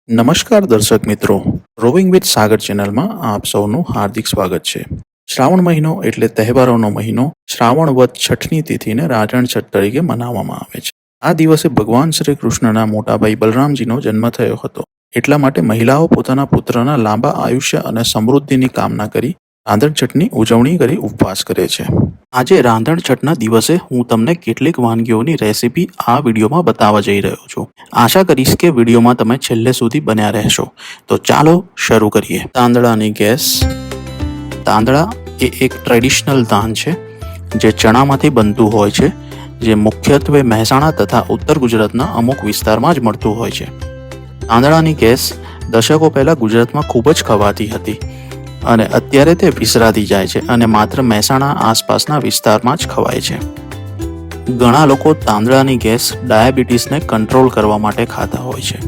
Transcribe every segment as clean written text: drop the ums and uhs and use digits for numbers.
નમસ્કાર દર્શક મિત્રો, રોવિંગ વિથ સાગર ચેનલમાં આપ સૌનું હાર્દિક સ્વાગત છે. શ્રાવણ મહિનો એટલે તહેવારોનો મહિનો. શ્રાવણ વદ છઠની તિથિને રાંધણ છઠ તરીકે મનાવવામાં આવે છે. આ દિવસે ભગવાન શ્રી કૃષ્ણના મોટા ભાઈ બલરામજીનો જન્મ થયો હતો. એટલા માટે મહિલાઓ પોતાના પુત્રના લાંબા આયુષ્ય અને સમૃદ્ધિની કામના કરી રાંધણ છઠની ઉજવણી કરી ઉપવાસ કરે છે. આજે રાંધણ છઠના દિવસે હું તમને કેટલીક વાનગીઓની રેસીપી આ વિડીયોમાં બતાવવા જઈ રહ્યો છું. આશા કરીશ કે વિડીયોમાં તમે છેલ્લે સુધી બન્યા રહેશો. તો ચાલો શરૂ કરીએ. તાંદળાની ગેસ. તાંદળા એ એક ટ્રેડિશનલ ધાન છે જે ચણામાંથી બનતું હોય છે, જે મુખ્યત્વે મહેસાણા તથા ઉત્તર ગુજરાતના અમુક વિસ્તારમાં જ મળતું હોય છે. તાંદળાની ગેસ દશકો પહેલા ગુજરાતમાં ખૂબ જ ખવાતી હતી અને અત્યારે તે વિસરાતી જાય છે અને માત્ર મહેસાણા આસપાસના વિસ્તારમાં જ ખવાય છે. ઘણા લોકો તાંદળાની ગેસ ડાયાબિટીસને કંટ્રોલ કરવા માટે ખાતા હોય છે.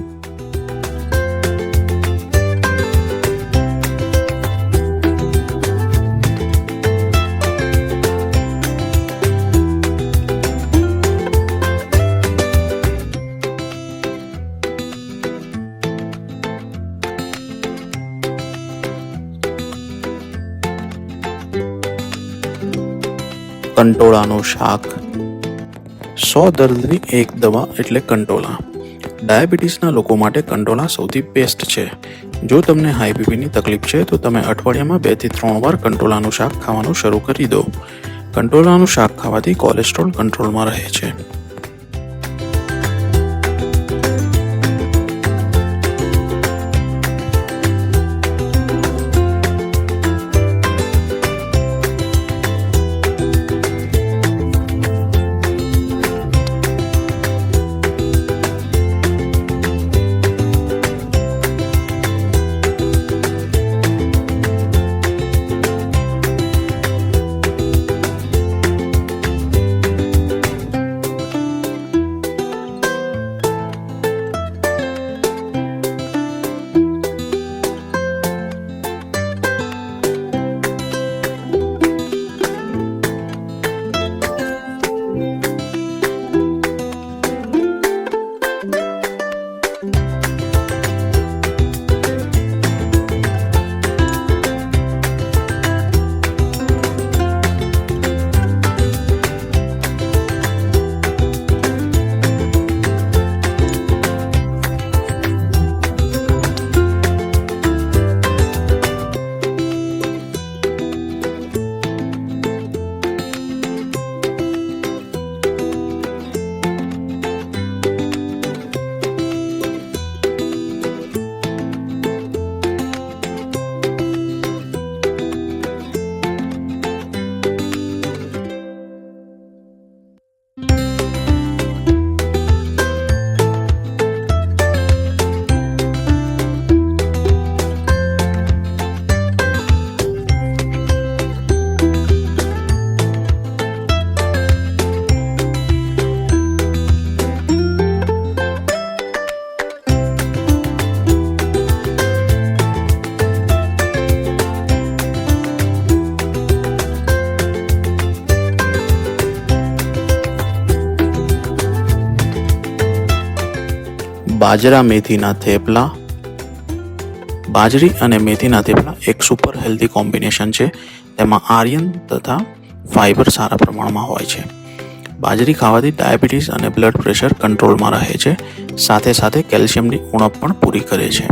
કંટોળાનું શાક. 100 દર્દની એક દવા એટલે કંટોળા. ડાયાબિટીસના લોકો માટે કંટોળા સૌથી બેસ્ટ છે. જો તમને હાઈ બીપીની તકલીફ છે તો તમે અઠવાડિયામાં 2 થી 3 વાર કંટોળાનું શાક ખાવાનું શરૂ કરી દો. કંટોળાનું શાક ખાવાથી કોલેસ્ટ્રોલ કંટ્રોલમાં રહે છે. બાજરા મેથીના થેપલા. બાજરી અને મેથીના થેપલા એક સુપર હેલ્ધી કોમ્બિનેશન છે. તેમાં આયર્ન તથા ફાઇબર સારા પ્રમાણમાં હોય છે. બાજરી ખાવાથી ડાયાબિટીસ અને બ્લડ પ્રેશર કંટ્રોલમાં રહે છે. સાથે સાથે કેલ્શિયમની ઉણપ પણ પૂરી કરે છે.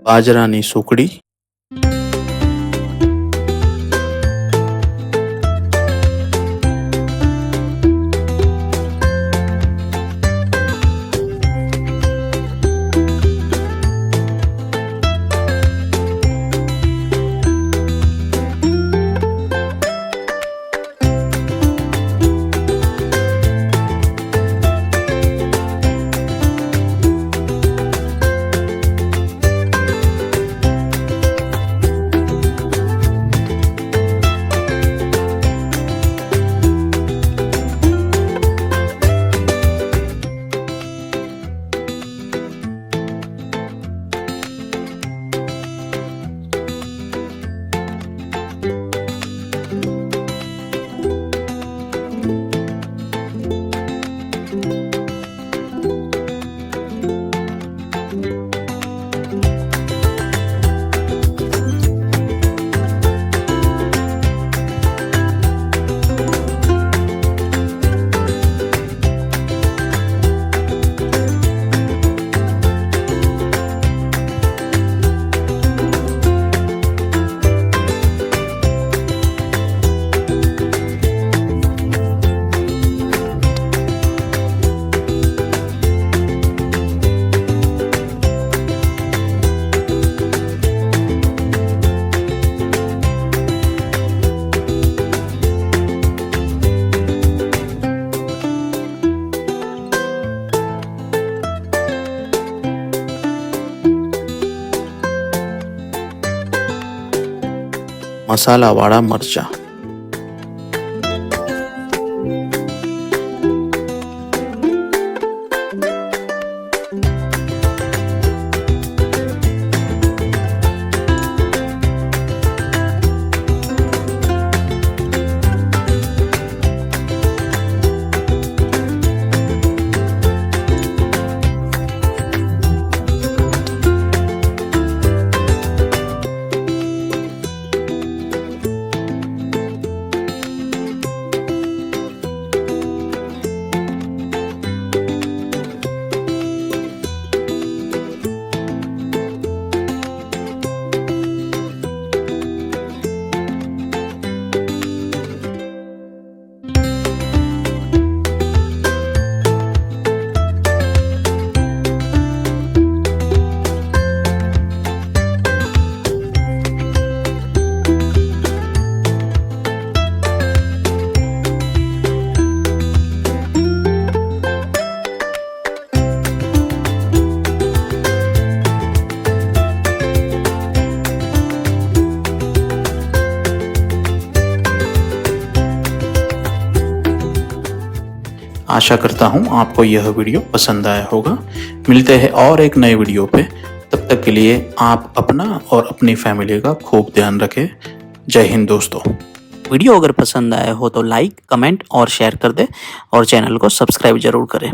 બાજરાની સુકડી, મસાલાવાળા મરચાં, आशा करता हूँ आपको यह वीडियो पसंद आया होगा। मिलते हैं और एक नए वीडियो पे, तब तक के लिए आप अपना और अपनी फैमिली का खूब ध्यान रखें। जय हिंद दोस्तों। वीडियो अगर पसंद आया हो तो लाइक, कमेंट और शेयर कर दे और चैनल को सब्सक्राइब जरूर करें।